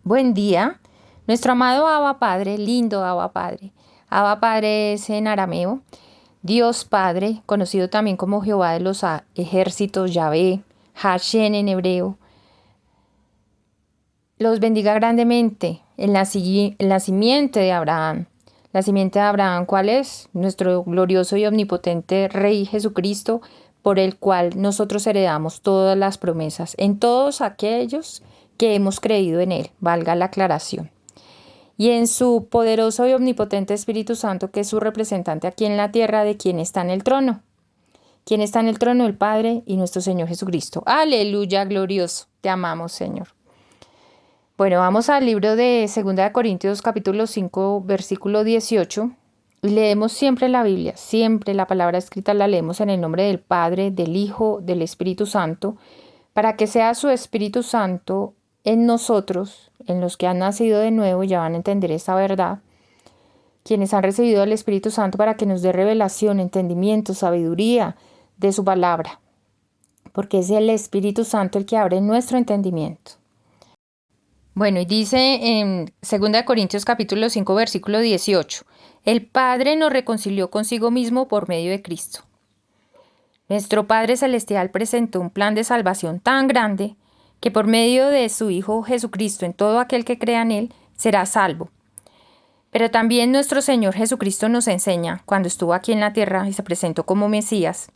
Buen día. Nuestro amado Abba Padre, lindo Abba Padre. Abba Padre es en arameo. Dios Padre, conocido también como Jehová de los ejércitos, Yahvé, Hashem en hebreo. Los bendiga grandemente en la simiente de Abraham. La simiente de Abraham, ¿cuál es? Nuestro glorioso y omnipotente Rey Jesucristo, por el cual nosotros heredamos todas las promesas, en todos aquellos que hemos creído en Él, valga la aclaración. Y en su poderoso y omnipotente Espíritu Santo, que es su representante aquí en la tierra de quien está en el trono. ¿Quién está en el trono? El Padre y nuestro Señor Jesucristo. Aleluya, glorioso. Te amamos, Señor. Bueno, vamos al libro de 2 Corintios capítulo 5, versículo 18. Leemos siempre la Biblia, siempre la palabra escrita la leemos en el nombre del Padre, del Hijo, del Espíritu Santo, para que sea su Espíritu Santo en nosotros, en los que han nacido de nuevo y ya van a entender esta verdad, quienes han recibido el Espíritu Santo para que nos dé revelación, entendimiento, sabiduría de su palabra, porque es el Espíritu Santo el que abre nuestro entendimiento. Bueno, y dice en 2 Corintios capítulo 5, versículo 18, el Padre nos reconcilió consigo mismo por medio de Cristo. Nuestro Padre Celestial presentó un plan de salvación tan grande que por medio de su Hijo Jesucristo en todo aquel que crea en Él será salvo. Pero también nuestro Señor Jesucristo nos enseña, cuando estuvo aquí en la tierra y se presentó como Mesías,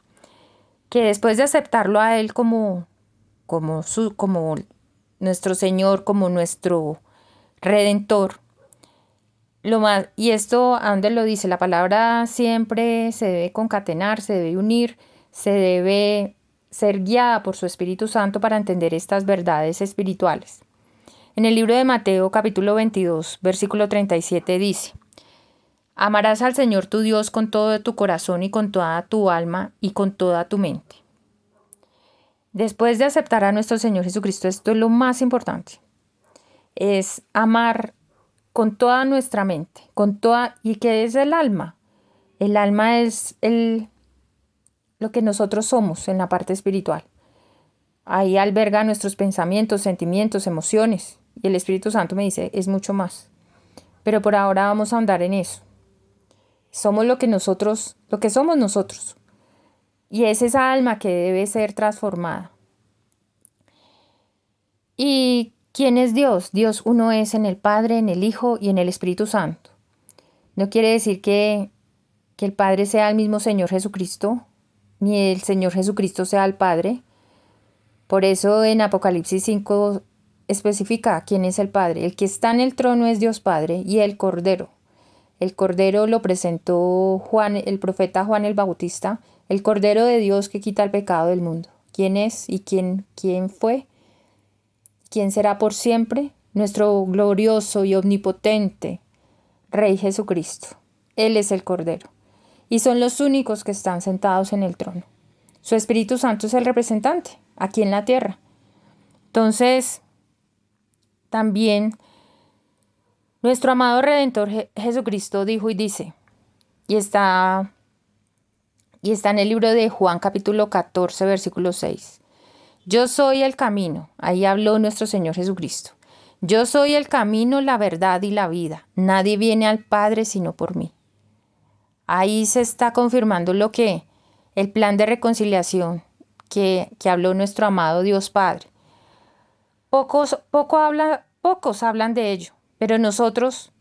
que después de aceptarlo a Él como nuestro Señor, como nuestro Redentor, y esto, ¿a dónde lo dice? La palabra siempre se debe concatenar, se debe unir, se debe ser guiada por su Espíritu Santo para entender estas verdades espirituales. En el libro de Mateo, capítulo 22, versículo 37 dice, amarás al Señor tu Dios con todo tu corazón y con toda tu alma y con toda tu mente. Después de aceptar a nuestro Señor Jesucristo, esto es lo más importante, es amar con toda nuestra mente, ¿y qué es el alma? El alma es lo que nosotros somos en la parte espiritual. Ahí alberga nuestros pensamientos, sentimientos, emociones. Y el Espíritu Santo me dice, es mucho más. Pero por ahora vamos a andar en eso. Somos lo que somos nosotros. Y es esa alma que debe ser transformada. ¿Y quién es Dios? Dios uno es en el Padre, en el Hijo y en el Espíritu Santo. No quiere decir que el Padre sea el mismo Señor Jesucristo, ni el Señor Jesucristo sea el Padre. Por eso en Apocalipsis 5 especifica quién es el Padre. El que está en el trono es Dios Padre y el Cordero. El Cordero lo presentó Juan, el profeta Juan el Bautista, el Cordero de Dios que quita el pecado del mundo. ¿Quién es y quién fue? ¿Quién será por siempre? Nuestro glorioso y omnipotente Rey Jesucristo. Él es el Cordero. Y son los únicos que están sentados en el trono. Su Espíritu Santo es el representante aquí en la tierra. Entonces, también nuestro amado Redentor Jesucristo dijo y dice, y está en el libro de Juan capítulo 14, versículo 6. Yo soy el camino, ahí habló nuestro Señor Jesucristo. Yo soy el camino, la verdad y la vida. Nadie viene al Padre sino por mí. Ahí se está confirmando el plan de reconciliación que habló nuestro amado Dios Padre. Pocos hablan de ello, pero nosotros,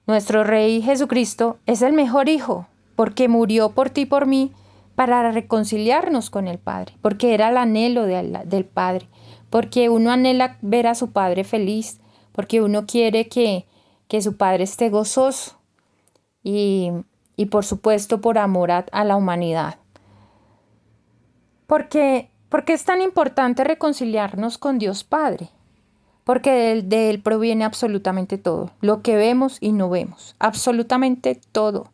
nuestro Rey Jesucristo, es el mejor Hijo, porque murió por ti y por mí para reconciliarnos con el Padre, porque era el anhelo del Padre, porque uno anhela ver a su Padre feliz, porque uno quiere que su Padre esté gozoso y por supuesto por amor a la humanidad. ¿Por qué es tan importante reconciliarnos con Dios Padre? Porque de Él proviene absolutamente todo, lo que vemos y no vemos, absolutamente todo.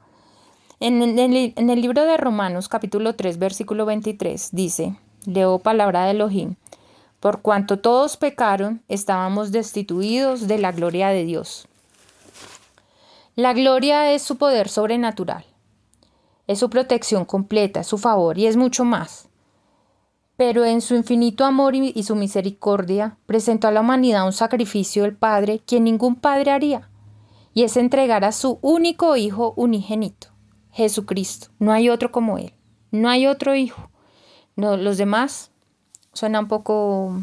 En el libro de Romanos capítulo 3 versículo 23 dice, leo palabra de Elohim, por cuanto todos pecaron, estábamos destituidos de la gloria de Dios. La gloria es su poder sobrenatural, es su protección completa, es su favor y es mucho más. Pero en su infinito amor y su misericordia presentó a la humanidad un sacrificio del Padre que ningún padre haría, y es entregar a su único Hijo unigénito, Jesucristo. No hay otro como Él, no hay otro Hijo. No, los demás suena un poco...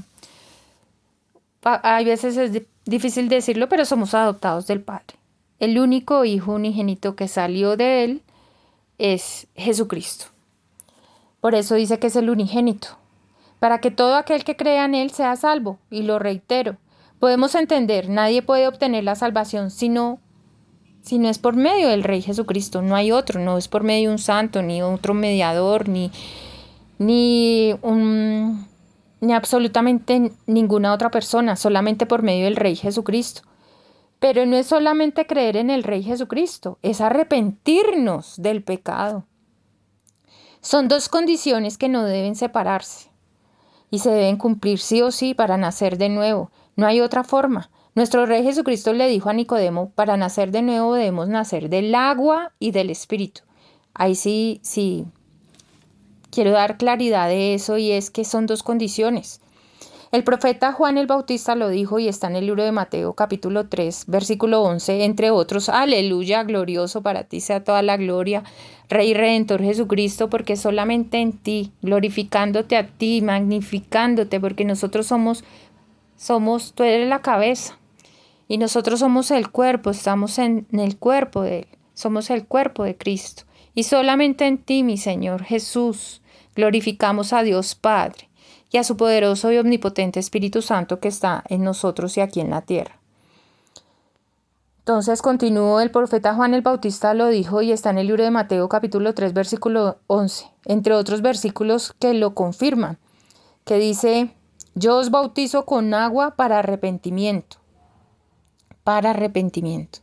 Hay veces es difícil decirlo, pero somos adoptados del Padre. El único Hijo unigénito que salió de Él es Jesucristo. Por eso dice que es el unigénito, para que todo aquel que crea en Él sea salvo. Y lo reitero, podemos entender, nadie puede obtener la salvación si no es por medio del Rey Jesucristo. No hay otro, no es por medio de un santo, ni otro mediador, ni absolutamente ninguna otra persona, solamente por medio del Rey Jesucristo. Pero no es solamente creer en el Rey Jesucristo, es arrepentirnos del pecado. Son dos condiciones que no deben separarse y se deben cumplir sí o sí para nacer de nuevo. No hay otra forma. Nuestro Rey Jesucristo le dijo a Nicodemo, para nacer de nuevo debemos nacer del agua y del Espíritu. Ahí sí, quiero dar claridad de eso, y es que son dos condiciones. El profeta Juan el Bautista lo dijo y está en el libro de Mateo capítulo 3, versículo 11, entre otros: aleluya, glorioso para ti sea toda la gloria, Rey Redentor Jesucristo, porque solamente en ti, glorificándote a ti, magnificándote, porque nosotros somos, tú eres la cabeza y nosotros somos el cuerpo, estamos en el cuerpo de Él, somos el cuerpo de Cristo. Y solamente en ti, mi Señor Jesús, glorificamos a Dios Padre y a su poderoso y omnipotente Espíritu Santo que está en nosotros y aquí en la tierra. Entonces continúo, el profeta Juan el Bautista lo dijo y está en el libro de Mateo capítulo 3 versículo 11, entre otros versículos que lo confirman, que dice: yo os bautizo con agua para arrepentimiento. Para arrepentimiento.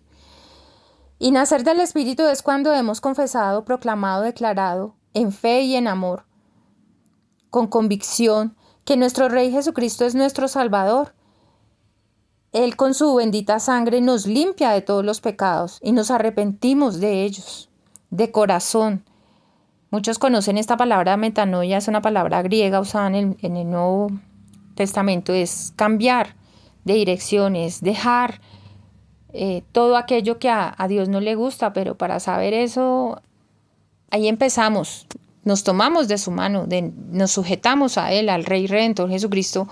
Y nacer del Espíritu es cuando hemos confesado, proclamado, declarado, en fe y en amor, con convicción, que nuestro Rey Jesucristo es nuestro Salvador. Él con su bendita sangre nos limpia de todos los pecados y nos arrepentimos de ellos, de corazón. Muchos conocen esta palabra metanoia, es una palabra griega usada en el Nuevo Testamento, es cambiar de dirección, es dejar todo aquello que a Dios no le gusta. Pero para saber eso, ahí empezamos, nos tomamos de su mano, nos sujetamos a Él, al Rey Redentor Jesucristo,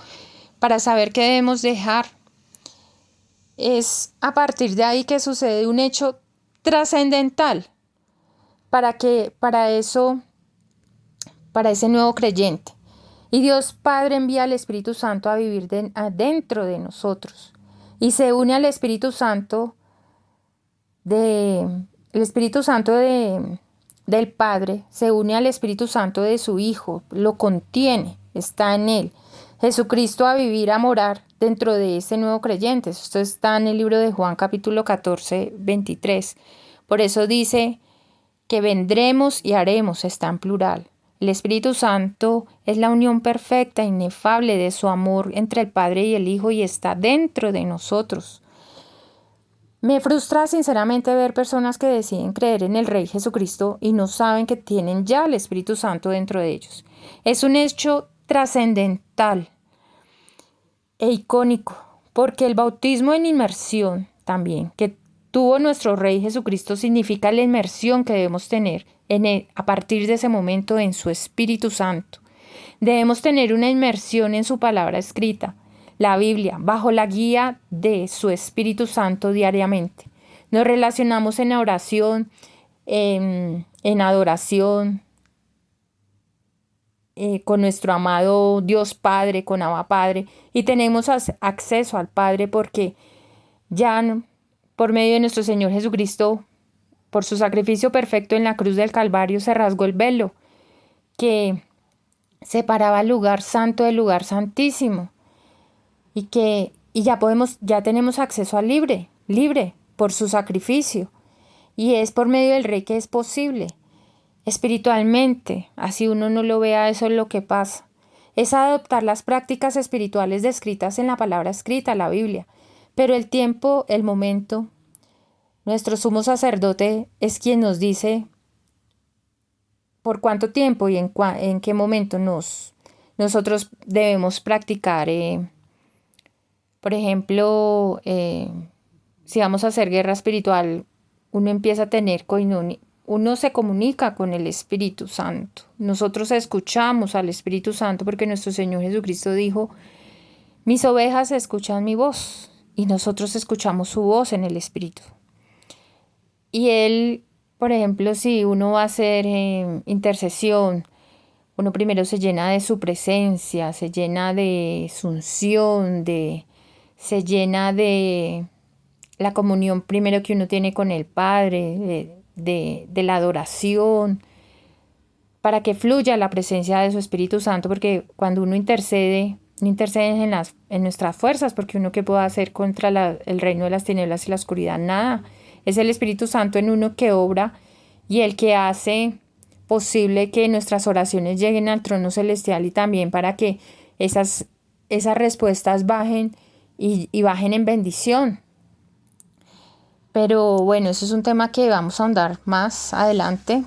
para saber qué debemos dejar. Es a partir de ahí que sucede un hecho trascendental para ese nuevo creyente. Y Dios Padre envía al Espíritu Santo a vivir dentro de nosotros. Y se une al Espíritu Santo del Padre, se une al Espíritu Santo de su Hijo, lo contiene, está en Él. Jesucristo a vivir, a morar dentro de ese nuevo creyente. Esto está en el libro de Juan capítulo 14, 23. Por eso dice que vendremos y haremos, está en plural. El Espíritu Santo es la unión perfecta, inefable de su amor entre el Padre y el Hijo, y está dentro de nosotros. Me frustra sinceramente ver personas que deciden creer en el Rey Jesucristo y no saben que tienen ya el Espíritu Santo dentro de ellos. Es un hecho trascendental e icónico, porque el bautismo en inmersión también que tuvo nuestro Rey Jesucristo significa la inmersión que debemos tener en Él a partir de ese momento en su Espíritu Santo. Debemos tener una inmersión en su palabra escrita, la Biblia, bajo la guía de su Espíritu Santo diariamente. Nos relacionamos en oración, en adoración, con nuestro amado Dios Padre, con Abba Padre, y tenemos acceso al Padre porque ya por medio de nuestro Señor Jesucristo, por su sacrificio perfecto en la cruz del Calvario, se rasgó el velo que separaba el lugar santo del lugar santísimo, y ya tenemos acceso al libre por su sacrificio, y es por medio del Rey que es posible. Espiritualmente, así uno no lo vea, eso es lo que pasa. Es adoptar las prácticas espirituales descritas en la palabra escrita, la Biblia. Pero el tiempo, el momento, nuestro sumo sacerdote es quien nos dice por cuánto tiempo y en qué momento nos Nosotros debemos practicar, por ejemplo, si vamos a hacer guerra espiritual, uno empieza a tener koinonia, uno se comunica con el Espíritu Santo. Nosotros escuchamos al Espíritu Santo porque nuestro Señor Jesucristo dijo, mis ovejas escuchan mi voz y nosotros escuchamos su voz en el Espíritu. Y Él, por ejemplo, si uno va a hacer intercesión, uno primero se llena de su presencia, se llena de su unción, se llena de la comunión primero que uno tiene con el Padre, de la adoración, para que fluya la presencia de su Espíritu Santo, porque cuando uno intercede, no intercede en nuestras fuerzas, porque uno que pueda hacer contra el reino de las tinieblas y la oscuridad, nada. Es el Espíritu Santo en uno que obra y el que hace posible que nuestras oraciones lleguen al trono celestial y también para que esas respuestas bajen y bajen en bendición. Pero bueno, eso es un tema que vamos a ahondar más adelante.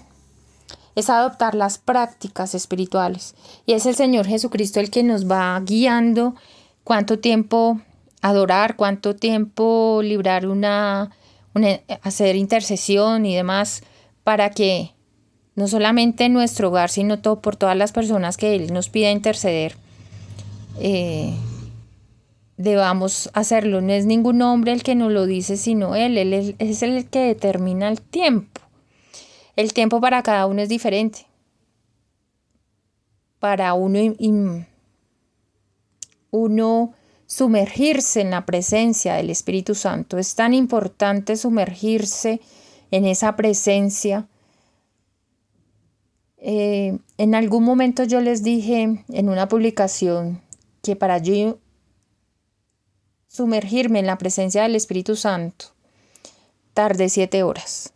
Es adoptar las prácticas espirituales. Y es el Señor Jesucristo el que nos va guiando cuánto tiempo adorar, cuánto tiempo librar hacer intercesión y demás, para que no solamente en nuestro hogar, sino por todas las personas que Él nos pida interceder, debamos hacerlo. No es ningún hombre el que nos lo dice, sino Él. Él es el que determina el tiempo. El tiempo para cada uno es diferente. Para uno sumergirse en la presencia del Espíritu Santo. Es tan importante sumergirse en esa presencia. En algún momento yo les dije en una publicación que para yo sumergirme en la presencia del Espíritu Santo tardé 7 horas.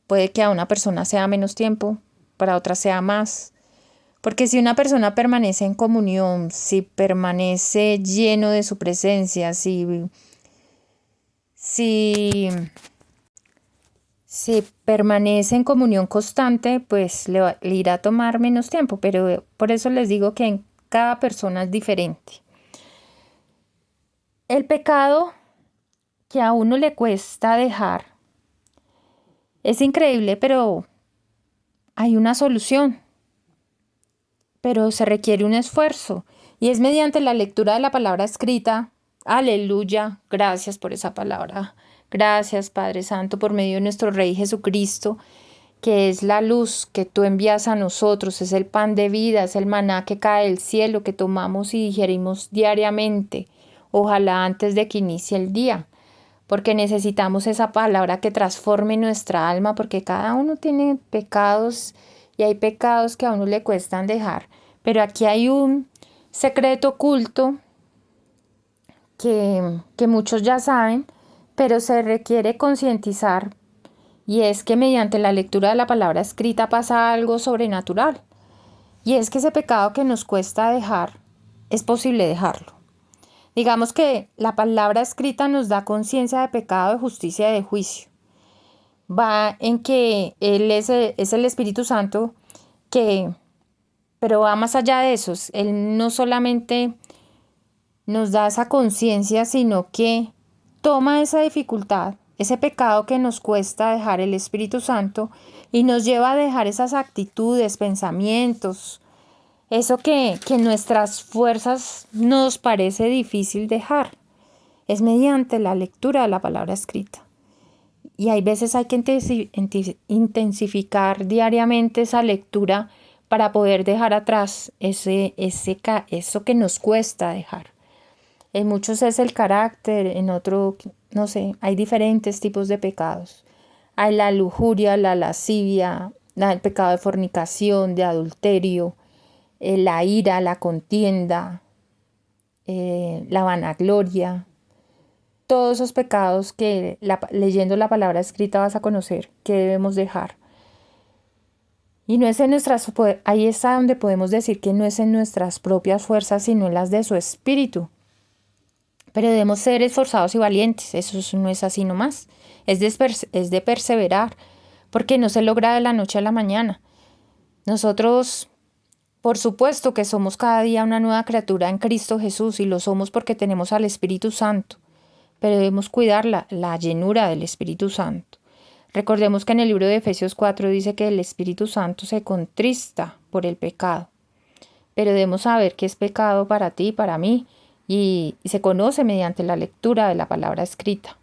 Puede que a una persona sea menos tiempo, para otra sea más. Porque si una persona permanece en comunión, si permanece lleno de su presencia, si permanece en comunión constante, pues le irá a tomar menos tiempo. Pero por eso les digo que en cada persona es diferente. El pecado que a uno le cuesta dejar es increíble, pero hay una solución. Pero se requiere un esfuerzo y es mediante la lectura de la palabra escrita. Aleluya, gracias por esa palabra. Gracias, Padre Santo, por medio de nuestro Rey Jesucristo, que es la luz que tú envías a nosotros, es el pan de vida, es el maná que cae del cielo, que tomamos y digerimos diariamente, ojalá antes de que inicie el día, porque necesitamos esa palabra que transforme nuestra alma, porque cada uno tiene pecados y hay pecados que a uno le cuestan dejar. Pero aquí hay un secreto oculto que muchos ya saben, pero se requiere concientizar, y es que mediante la lectura de la palabra escrita pasa algo sobrenatural. Y es que ese pecado que nos cuesta dejar, es posible dejarlo. Digamos que la palabra escrita nos da conciencia de pecado, de justicia y de juicio. Va en que Él es el Espíritu Santo pero va más allá de eso. Él no solamente nos da esa conciencia, sino que toma esa dificultad, ese pecado que nos cuesta dejar, el Espíritu Santo, y nos lleva a dejar esas actitudes, pensamientos, eso que nuestras fuerzas nos parece difícil dejar. Es mediante la lectura de la palabra escrita. Y hay veces hay que intensificar diariamente esa lectura para poder dejar atrás eso que nos cuesta dejar. En muchos es el carácter, en otro, no sé, hay diferentes tipos de pecados. Hay la lujuria, la lascivia, el pecado de fornicación, de adulterio, la ira, la contienda, la vanagloria. Todos esos pecados que leyendo la palabra escrita vas a conocer que debemos dejar. Y no es en ahí está donde podemos decir que no es en nuestras propias fuerzas, sino en las de su Espíritu. Pero debemos ser esforzados y valientes. Eso no es así nomás. Es de perseverar, porque no se logra de la noche a la mañana. Nosotros Por supuesto que somos cada día una nueva criatura en Cristo Jesús y lo somos porque tenemos al Espíritu Santo, pero debemos cuidar la llenura del Espíritu Santo. Recordemos que en el libro de Efesios 4 dice que el Espíritu Santo se contrista por el pecado, pero debemos saber qué es pecado para ti y para mí y se conoce mediante la lectura de la palabra escrita.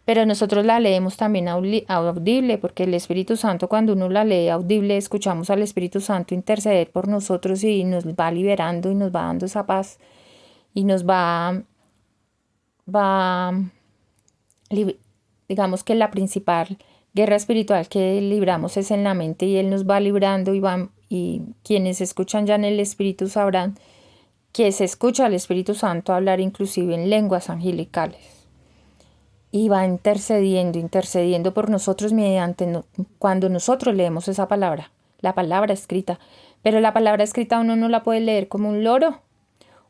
Pero nosotros la leemos también audible, porque el Espíritu Santo, cuando uno la lee audible, escuchamos al Espíritu Santo interceder por nosotros y nos va liberando y nos va dando esa paz y nos digamos que la principal guerra espiritual que libramos es en la mente y Él nos va librando y quienes escuchan ya en el Espíritu sabrán que se escucha al Espíritu Santo hablar inclusive en lenguas angelicales. Y va intercediendo por nosotros cuando nosotros leemos esa palabra, la palabra escrita. Pero la palabra escrita uno no la puede leer como un loro.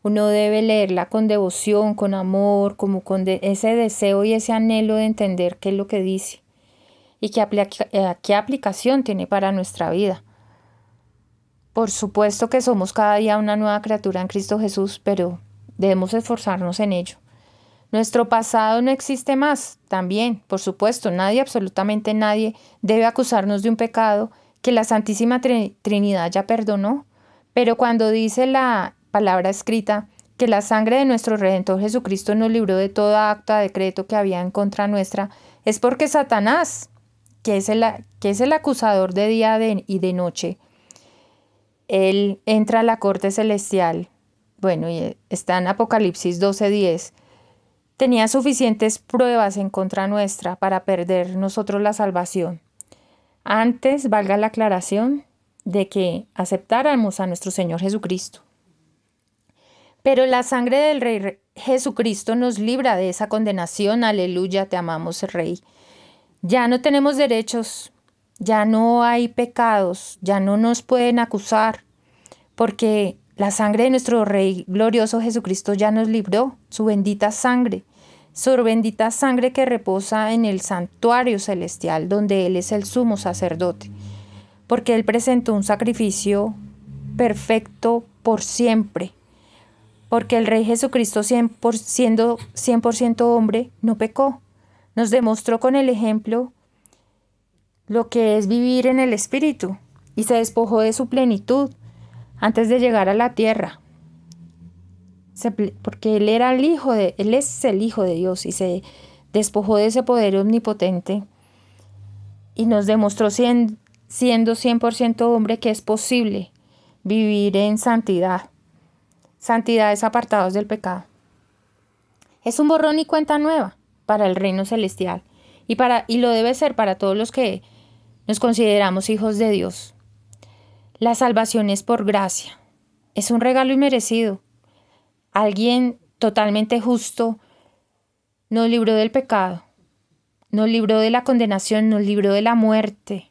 Uno debe leerla con devoción, con amor, como con ese deseo y ese anhelo de entender qué es lo que dice y qué aplicación tiene para nuestra vida. Por supuesto que somos cada día una nueva criatura en Cristo Jesús, pero debemos esforzarnos en ello. Nuestro pasado no existe más, también, por supuesto, absolutamente nadie, debe acusarnos de un pecado que la Santísima Trinidad ya perdonó. Pero cuando dice la palabra escrita que la sangre de nuestro Redentor Jesucristo nos libró de toda acta de decreto que había en contra nuestra, es porque Satanás, que es el acusador de día y de noche, él entra a la corte celestial. Bueno, y está en Apocalipsis 12:10. Tenía suficientes pruebas en contra nuestra para perder nosotros la salvación. Antes, valga la aclaración, de que aceptáramos a nuestro Señor Jesucristo. Pero la sangre del Rey Jesucristo nos libra de esa condenación. Aleluya, te amamos, Rey. Ya no tenemos derechos, ya no hay pecados, ya no nos pueden acusar, porque la sangre de nuestro Rey glorioso Jesucristo ya nos libró, su bendita sangre que reposa en el santuario celestial, donde Él es el sumo sacerdote, porque Él presentó un sacrificio perfecto por siempre, porque el Rey Jesucristo, siendo 100% hombre, no pecó. Nos demostró con el ejemplo lo que es vivir en el Espíritu y se despojó de su plenitud antes de llegar a la tierra. Porque Él es el Hijo de Dios y se despojó de ese poder omnipotente y nos demostró siendo 100% hombre que es posible vivir en santidad. Santidades apartados del pecado. Es un borrón y cuenta nueva para el reino celestial y lo debe ser para todos los que nos consideramos hijos de Dios. La salvación es por gracia. Es un regalo inmerecido. Alguien totalmente justo nos libró del pecado, nos libró de la condenación, nos libró de la muerte.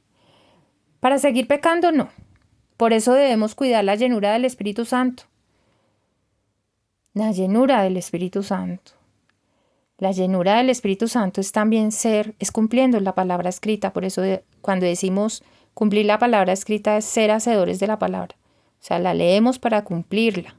Para seguir pecando, no. Por eso debemos cuidar la llenura del Espíritu Santo. La llenura del Espíritu Santo. La llenura del Espíritu Santo es también es cumpliendo la palabra escrita. Por eso cuando decimos cumplir la palabra escrita es ser hacedores de la palabra. O sea, la leemos para cumplirla,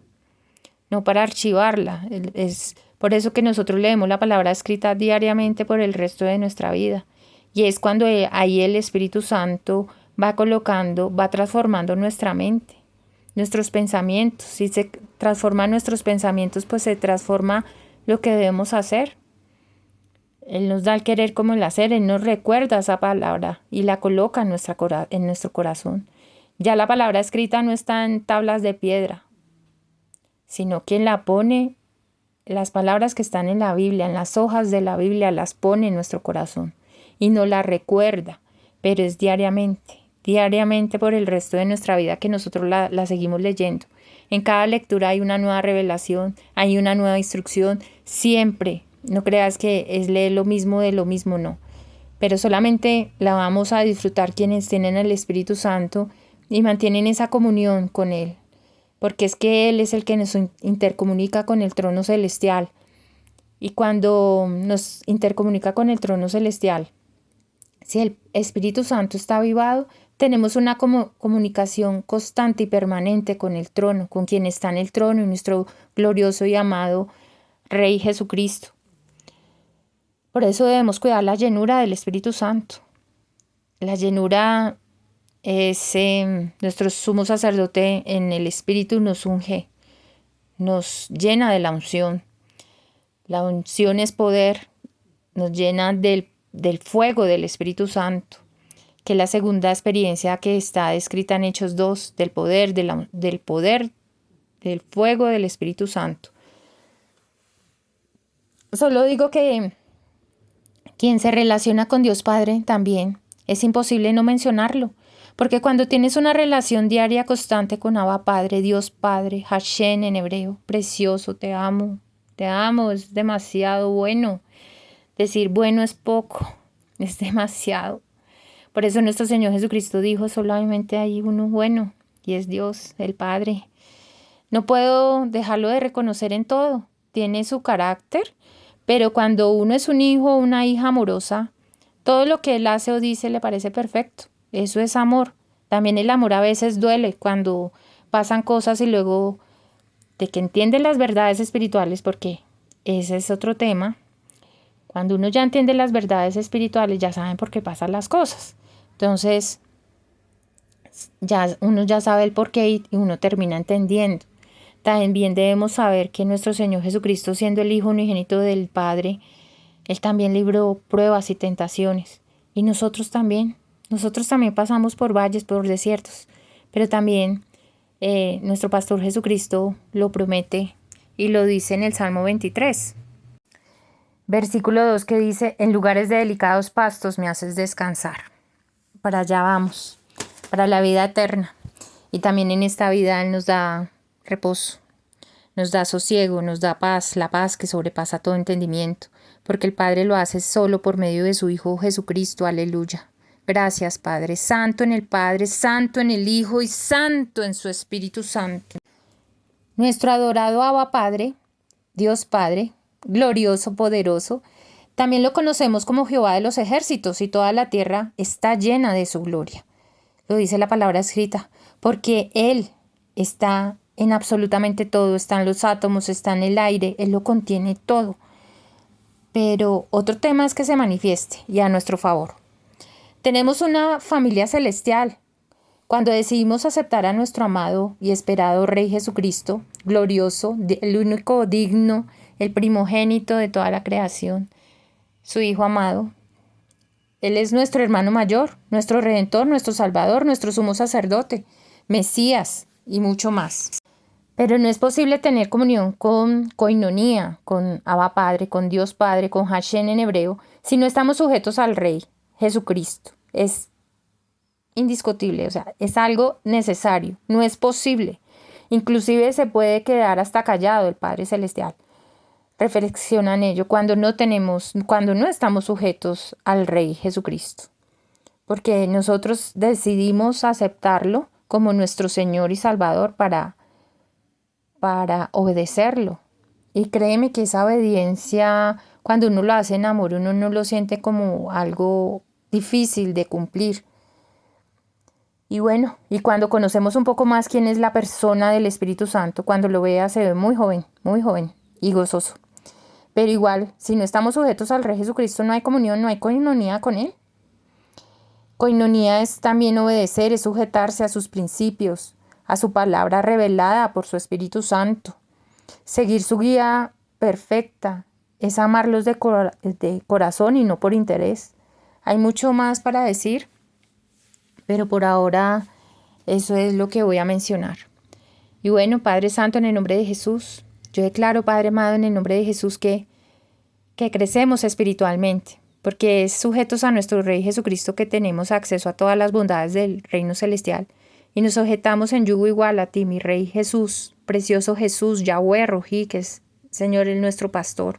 no para archivarla. Es por eso que nosotros leemos la palabra escrita diariamente por el resto de nuestra vida. Y es cuando ahí el Espíritu Santo va transformando nuestra mente, nuestros pensamientos. Si se transforman nuestros pensamientos, pues se transforma lo que debemos hacer. Él nos da el querer como el hacer. Él nos recuerda esa palabra y la coloca en nuestro corazón. Ya la palabra escrita no está en tablas de piedra, sino quien la pone, las palabras que están en la Biblia, en las hojas de la Biblia, las pone en nuestro corazón y nos la recuerda, pero es diariamente por el resto de nuestra vida que nosotros la seguimos leyendo. En cada lectura hay una nueva revelación, hay una nueva instrucción, siempre. No creas que es leer lo mismo de lo mismo, no. Pero solamente la vamos a disfrutar quienes tienen el Espíritu Santo y mantienen esa comunión con Él. Porque es que Él es el que nos intercomunica con el trono celestial. Y cuando nos intercomunica con el trono celestial, si el Espíritu Santo está avivado, tenemos una comunicación constante y permanente con el trono, con quien está en el trono y nuestro glorioso y amado Rey Jesucristo. Por eso debemos cuidar la llenura del Espíritu Santo. La llenura es nuestro sumo sacerdote en el Espíritu nos unge, nos llena de la unción. La unción es poder, nos llena del fuego del Espíritu Santo, que es la segunda experiencia que está descrita en Hechos 2, del poder del fuego del Espíritu Santo. Solo digo que quien se relaciona con Dios Padre también es imposible no mencionarlo, porque cuando tienes una relación diaria constante con Abba Padre, Dios Padre, Hashem en hebreo, precioso, te amo, es demasiado bueno. Decir bueno es poco, es demasiado. Por eso nuestro Señor Jesucristo dijo, solamente hay uno bueno, y es Dios, el Padre. No puedo dejarlo de reconocer en todo. Tiene su carácter, pero cuando uno es un hijo o una hija amorosa, todo lo que él hace o dice le parece perfecto. Eso es amor. También el amor a veces duele cuando pasan cosas y luego de que entienden las verdades espirituales, porque ese es otro tema. Cuando uno ya entiende las verdades espirituales, ya saben por qué pasan las cosas. Entonces, uno ya sabe el porqué y uno termina entendiendo. También debemos saber que nuestro Señor Jesucristo, siendo el Hijo unigénito del Padre, Él también libró pruebas y tentaciones. Y nosotros también pasamos por valles, por desiertos. Pero también nuestro Pastor Jesucristo lo promete y lo dice en el Salmo 23. Versículo 2 que dice, en lugares de delicados pastos me haces descansar. Para allá vamos, para la vida eterna. Y también en esta vida Él nos da reposo, nos da sosiego, nos da paz, la paz que sobrepasa todo entendimiento, porque el Padre lo hace solo por medio de su Hijo Jesucristo. Aleluya. Gracias, Padre. Santo en el Padre, santo en el Hijo y santo en su Espíritu Santo. Nuestro adorado Abba Padre, Dios Padre, glorioso, poderoso, también lo conocemos como Jehová de los ejércitos, y toda la tierra está llena de su gloria. Lo dice la palabra escrita, porque Él está en absolutamente todo, está en los átomos, está en el aire, Él lo contiene todo. Pero otro tema es que se manifieste y a nuestro favor. Tenemos una familia celestial. Cuando decidimos aceptar a nuestro amado y esperado Rey Jesucristo, glorioso, el único digno, el primogénito de toda la creación, su Hijo amado, Él es nuestro hermano mayor, nuestro Redentor, nuestro Salvador, nuestro sumo sacerdote, Mesías y mucho más. Pero no es posible tener comunión con coinonía, con Abba Padre, con Dios Padre, con Hashem en hebreo, si no estamos sujetos al Rey Jesucristo. Es indiscutible, o sea, es algo necesario, no es posible. Inclusive se puede quedar hasta callado el Padre Celestial. Reflexiona en ello cuando no estamos sujetos al Rey Jesucristo. Porque nosotros decidimos aceptarlo como nuestro Señor y Salvador para obedecerlo. Y créeme que esa obediencia, cuando uno lo hace en amor, uno no lo siente como algo difícil de cumplir. Y bueno, y cuando conocemos un poco más quién es la persona del Espíritu Santo, cuando lo vea se ve muy joven y gozoso. Pero igual, si no estamos sujetos al Rey Jesucristo, no hay comunión, no hay coinonía con Él. Coinonía es también obedecer, es sujetarse a sus principios, a su palabra revelada por su Espíritu Santo. Seguir su guía perfecta es amarlos de corazón y no por interés. Hay mucho más para decir, pero por ahora eso es lo que voy a mencionar. Y bueno, Padre Santo, en el nombre de Jesús, yo declaro, Padre amado, en el nombre de Jesús que crecemos espiritualmente, porque es sujetos a nuestro Rey Jesucristo que tenemos acceso a todas las bondades del reino celestial y nos sujetamos en yugo igual a ti, mi Rey Jesús, precioso Jesús, Yahweh Rojí, que es Señor, el nuestro pastor.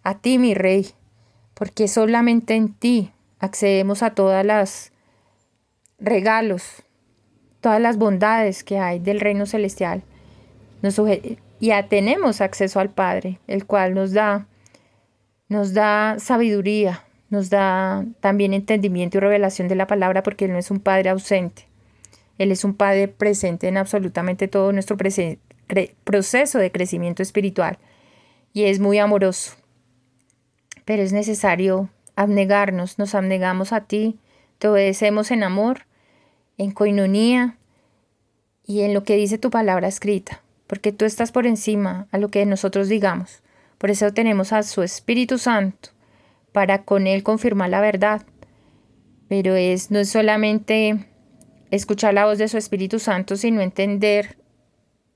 A ti, mi Rey, porque solamente en ti accedemos a todas las regalos, todas las bondades que hay del reino celestial. Ya tenemos acceso al Padre, el cual nos da sabiduría, Nos da también entendimiento y revelación de la palabra, porque Él no es un Padre ausente. Él es un Padre presente en absolutamente todo nuestro proceso de crecimiento espiritual. Y es muy amoroso. Pero es necesario abnegarnos. Nos abnegamos a ti. Te obedecemos en amor, en coinonía y en lo que dice tu palabra escrita. Porque tú estás por encima a lo que nosotros digamos. Por eso tenemos a su Espíritu Santo, para con Él confirmar la verdad. Pero no es solamente escuchar la voz de su Espíritu Santo, sino entender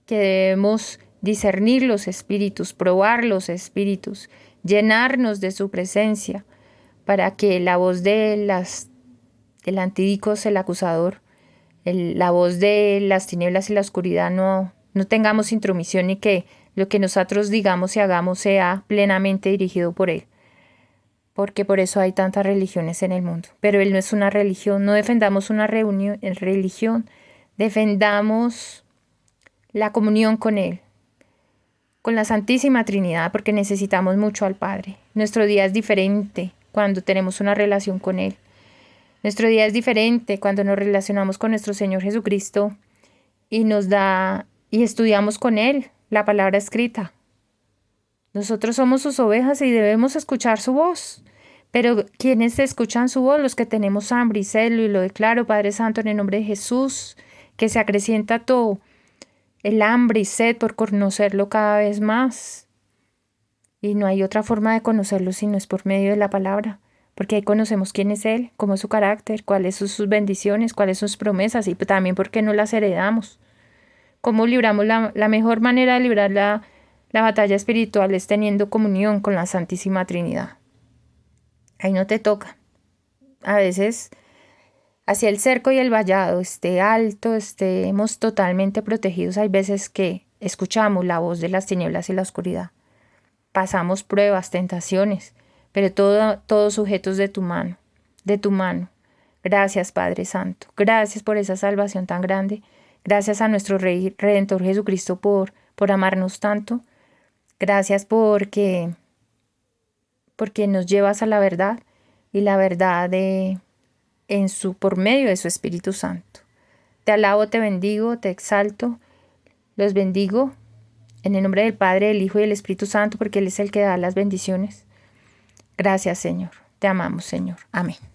que debemos discernir los espíritus, probar los espíritus, llenarnos de su presencia, para que la voz del antidicos, el acusador, la voz de las tinieblas y la oscuridad no tengamos intromisión, y que lo que nosotros digamos y hagamos sea plenamente dirigido por Él. Porque por eso hay tantas religiones en el mundo. Pero Él no es una religión. No defendamos una religión. Defendamos la comunión con Él, con la Santísima Trinidad, porque necesitamos mucho al Padre. Nuestro día es diferente cuando tenemos una relación con Él. Nuestro día es diferente cuando nos relacionamos con nuestro Señor Jesucristo y estudiamos con Él la palabra escrita. Nosotros somos sus ovejas y debemos escuchar su voz. Pero ¿quiénes escuchan su voz? Los que tenemos hambre y celo, y lo declaro, Padre Santo, en el nombre de Jesús, que se acrecienta todo el hambre y sed por conocerlo cada vez más. Y no hay otra forma de conocerlo si no es por medio de la palabra, porque ahí conocemos quién es Él, cómo es su carácter, cuáles son sus bendiciones, cuáles son sus promesas, y también por qué no las heredamos. Cómo libramos la mejor manera de librar la batalla espiritual es teniendo comunión con la Santísima Trinidad. Ahí no te toca. A veces, hacia el cerco y el vallado esté alto, estemos totalmente protegidos, hay veces que escuchamos la voz de las tinieblas y la oscuridad. Pasamos pruebas, tentaciones, pero todos sujetos de tu mano, de tu mano. Gracias, Padre Santo. Gracias por esa salvación tan grande. Gracias a nuestro Rey Redentor Jesucristo por amarnos tanto. Gracias porque nos llevas a la verdad, y la verdad por medio de su Espíritu Santo. Te alabo, te bendigo, te exalto, los bendigo en el nombre del Padre, del Hijo y del Espíritu Santo, porque Él es el que da las bendiciones. Gracias, Señor. Te amamos, Señor. Amén.